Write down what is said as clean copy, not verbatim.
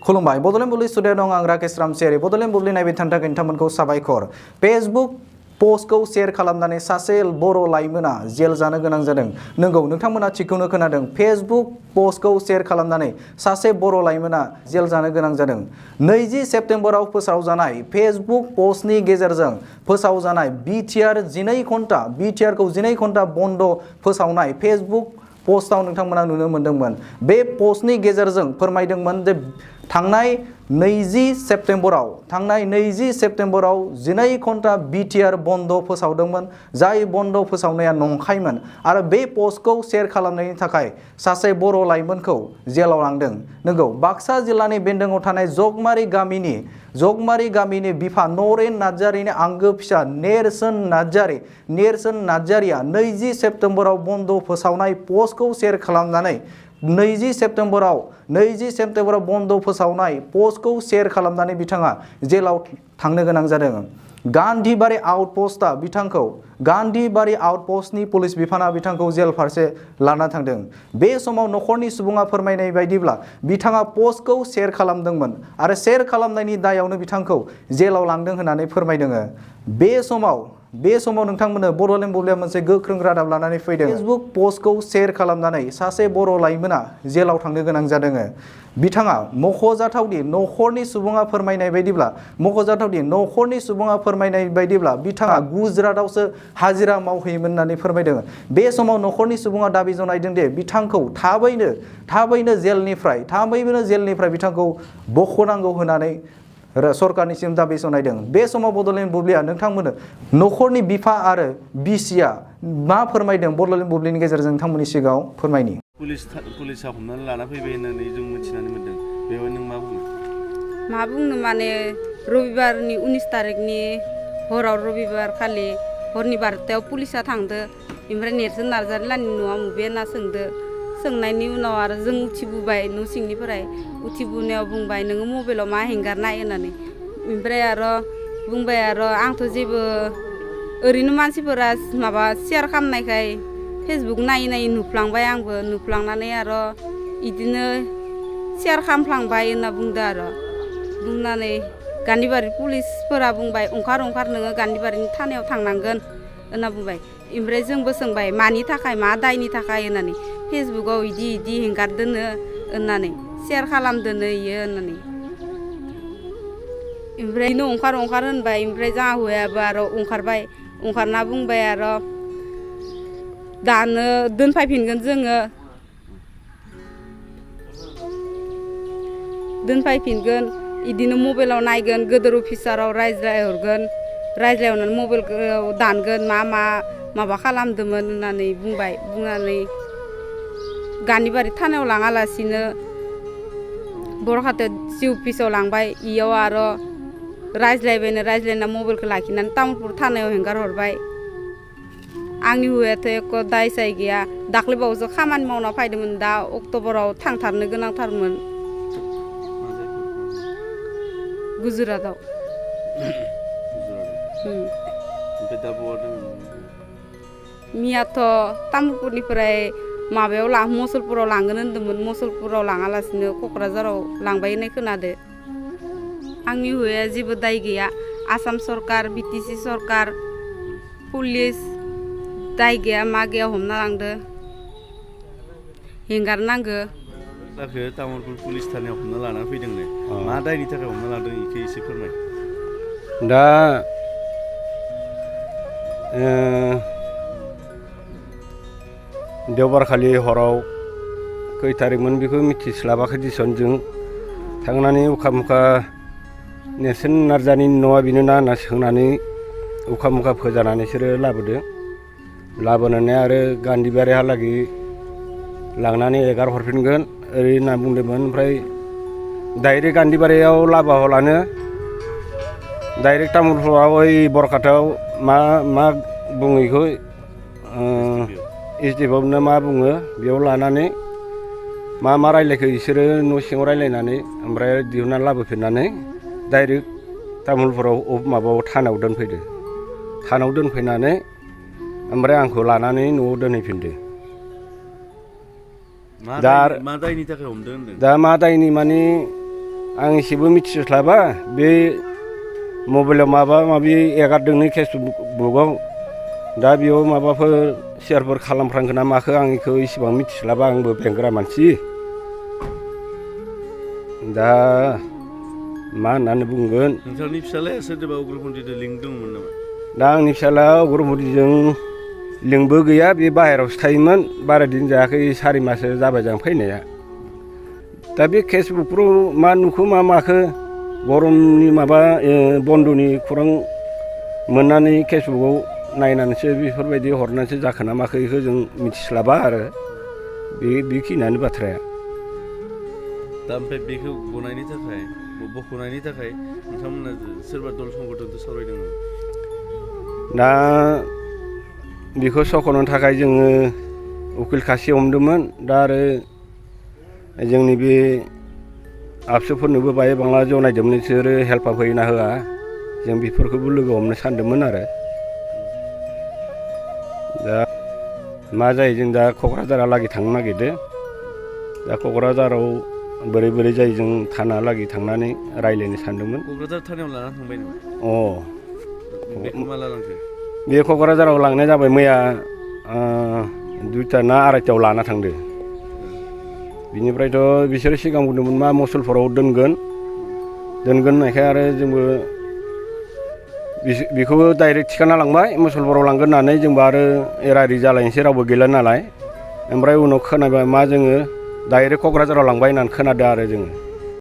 खुलुमबाय बड'लेण्ड बुब्लि स्टुडिअ दं आं राकेश रामसियारि बड'लेण्ड बुब्लि नायबाय थानो थाखाय नोंथांमोनखौ साबायखर फेसबुक पोस्टखौ शेयार खालामनानै सासे बर' लाइमोना जेल जानो गोनां जादों नंगौ नोंथांमोना थिगखौनो खोनादों फेसबुक पोस्टखौ शेयार खालामनानै सासे बर' लाइमोना जेल जानो गोनां जादों 20 सेप्तेम्बराव फोसावजानाय फेसबुक पोस्टनि गेजेरजों फोसावजानाय बिटिआर 12 घन्टा बिटिआरखौ 12 घन्टा बन्द फोसावनाय फेसबुक पोस्टआव नोंथांमोना नुनो मोनदोंमोन बे पोस्टनि गेजेरजों फोरमायदोंमोन जे थांनाय 20 सेप्तेम्बराव 12 घन्टा बिटिआर बन्द फोसावदोंमोन जाय बन्द फोसावनाया नंखायमोन आरो बे पोस्टखौ शेयार खालामनायनि थाखाय सासे बर' लाइमोनखौ जेलाव लांदों नंगौ बाक्सा जिल्लानि बेन्दोङाव थानाय जगमारी गामिनि बिफा नरेन नार्जारिनि आंगो फिसा नेरसोन नार्जारिया 20 सेप्तेम्बराव बन्द फोसावनाय पोस्टखौ शेयार खालामनानै 20 सेप्तेम्बराव बन्द फोसावनाय पोस्टखौ शेयार खालामनानै बिथाङा जेलाव थांनो गोनां जादों गान्धीबारि आउटपोस्टनि पुलिस बिफाना बिथांखौ जेल फारसे लाना थांदों बे समाव नखरनि सुबुङा फोरमायनाय बायदिब्ला बिथाङा पोस्टखौ शेयार खालामदोंमोन आरो शेयार खालामनायनि दायावनो बिथांखौ जेलाव लांदों होननानै फोरमायदों बे समाव नोंथांमोननो बड'लेण्ड बुब्लिया मोनसे गोख्रों रादाब लानानै फैदों फेसबुक पोस्टखौ शेयार खालामनानै सासे बर' लाइमोना जेलाव थांनो गोनां जादों बिथाङा मख'जाथावदि नखरनि सुबुङा फोरमायनाय बायदिब्ला बिथाङा गुजरातआवसो हाजिरा मावहैयोमोन होननानै फोरमायदों बे समाव नखरनि सुबुङा दाबि जनायदों दि बिथांखौ थाबैनो जेलनिफ्राय बिथांखौ बख'नांगौ होननानै सरकारनिसिम दाबि जनायदों बे समाव बड'लेण्ड बुब्लिया नोंथांमोननो नखरनि बिफा आरो बिसिया मा फोरमायदों बड'लेण्ड बुब्लिनि गेजेरजों नोंथांमोननि सिगाङाव फोरमायनि पुलिसा हमनानै लाना फैबाय होननानै जों मिथिनानै मोनदों बेयाव नों मा बुंनो माने रबिबारनि 19 तारिखनि हराव रबिबार खालि हरनि 12टायाव पुलिसा थांदो ओमफ्राय नेरसोन नार्जारि लानि न'आव मुबे होनना सोंनायनि उनाव आरो जों उथिबोबाय न' सिंनिफ्राय उथिबोनायाव बुंबाय नोङो मबाइलाव मा हेंगारनाय होननानै ओमफ्राय आरो बुंबाय आरो आंथ' जेबो ओरैनो मानसिफोरा माबा शेयार खालामनायखाय फेसबुक नायै नुफ्लांबाय आंबो नुफ्लांनानै आरो इदिनो शेयार खालामफ्लांबाय होनना बुंदो आरो बुंनानै गान्धीबारि पुलिसफोरा बुंबाय ओंखार नोङो गान्धीबारिनि थानायाव थांनांगोन होनना बुंबाय ओमफ्राय जोंबो सोंबाय मानि थाखाय मा दायनि थाखाय होननानै फेसबुकाव इदि हेंगारदोनो होननानै शेयार खालामदोनो इयो होननानै ओमफ्राय बिदिनो ओंखार होनबाय ओमफ्राय जोंहा हौवायाबो आरो ओंखारना बुंबाय आरो दानो दोनफैफिनगोन जोङो इदिनो मबाइलाव नायगोन गोदोर अफिसाराव रायज्लायहरनानै मबाइलखौ दानगोन माबा खालामदोंमोन होननानै बुंनानै गान्धीबारि थानायाव लाङालासिनो बरखाता सि अफिसाव लांबाय इयाव आरो रायज्लायना मबाइलखौ लाखिनानै तामुलपुर थानायाव हेंगार हरबाय आंनि हौवायाथ' एक दाय साय गैया दाख्लैबावैसो खामानि मावना फैदोंमोन दा अक्ट'बराव थांथारनो गोनांथारमोन गुजरातआव मियाथ' तामुलपुरनिफ्राय माबायाव मुसलपुराव लांगोन होनदोंमोन मुसलपुराव लाङालासिनो क'क्राझाराव लांबाय होननाय खोनादो आंनि हौवाया जेबो दाय गैया आसाम सरकार बिटिसि सरकार पुलिस दाय गैया मा गैया हमना लांदो हेंगारनांगो तामुलपुर पुलिस थानायाव हमना लाना फैदोंनो मा दायनि थाखाय हमना लादों इखौ एसे फोरमाय दा देवबारखालि हराव खै थारिखमोन बेखौ मिथिस्लाबाखै दिसन जों थांनानै उखा मुखा नेरसोन नार्जारिनि न'आ बेनो ना होनना सोंनानै उखा मुखा फोजानानै बिसोरो लाबोनानै आरो गान्धीबारिहालागै लांनानै एगार हरफिनगोन ओरै होनना बुंदोंमोन ओमफ्राय डाइरेक्ट गान्धीबारियाव लाबोहलानो डाइरेक्ट तामुलपुराव ओइ बरखातायाव मा बुङो बेखौ एसडिएफआवनो मा बुङो बेयाव लानानै मा रायलायखो बिसोरो न' सिङाव रायलायनानै ओमफ्राय दिहुननानै लाबोफिननानै डाइरेक्ट तामुलपुराव माबायाव थानायाव दोनफैनानै ओमफ्राय आंखौ लानानै न'आव दोनहैफिनदो मा दायनि थाखाय हमदों होनदों दा मा दायनि माने आं एसेबो मिथिस्लाबा बे मबाइलाव माबा माबि एगारदोंनो फेसबुकआव दा बेयाव माबाफोर सेयारफोर खालामफ्रांगोन ना माखो आं बेखौ इसेबां मिथिस्लाबा आंबो बेंग्रा मानसि दा मा होननानै बुंगोन नोंथांनि फिसालाया सोरदोबा उग्रपन्थिजों लिंक दंमोन नामा दा आंनि फिसाला उग्रपन्थिजों लिंकबो गैया बे बाहेरायावसो थायोमोन बारा दिन जायाखै 4 माससो जाबाय जों फैनाया दा बे फेसबुकफ्राव मा नुखो मा माखो गरमनि माबा बन्द'नि खौरां मोननानै फेसबुकआव नायनानैसो बेफोरबायदि हरनानैसो जाखोना माखो बेखौ जों मिथिस्लाबा आरो बेखिनियानो बाथ्राया दा ओमफ्राय बेखौ गनायनि थाखाय बख'नायनि थाखाय नोंथांमोना सोरबा दल संगठनजों सावरायदोंमोन दा बेखौ सख'नो थाखाय जोङो उकिल खासि हमदोंमोन दा आरो जोंनि बे आबसुफोरनोबो बाय बांला जनायदोंमोन बिसोरो हेल्पआप होयोना होआ जों बेफोरखौबो लोगो हमनो सानदोंमोन आरो दा मा जायो जों दा क'क्राझारहालागै थांनो नागिरदों दा क'क्राझाराव बोरै बोरै जायो जों थानाहालागै थांनानै रायज्लायनो सानदोंमोन क'क्राझार थानायाव लाना थांबाय नामा बेखौ माला लांखो बे क'क्राझाराव लांनाय जाबाय मैया 2टा ना 2:30टायाव लाना थांदो बिनिफ्रायथ' बिसोरो सिगां बुंदोंमोन मा मुसलपुराव दोनगोन होननायखाय आरो जोंबो बेखौबो डाइरेक्ट थिखांना लांबाय मुसलपुराव लांगोन होननानै जोंबो आरो एरारि जालायनोसै रावबो गैला नालाय ओमफ्राय उनाव खोनाबाय मा जोङो डाइरेक्ट क'क्राझाराव लांबाय होननानै खोनादों आरो जोङो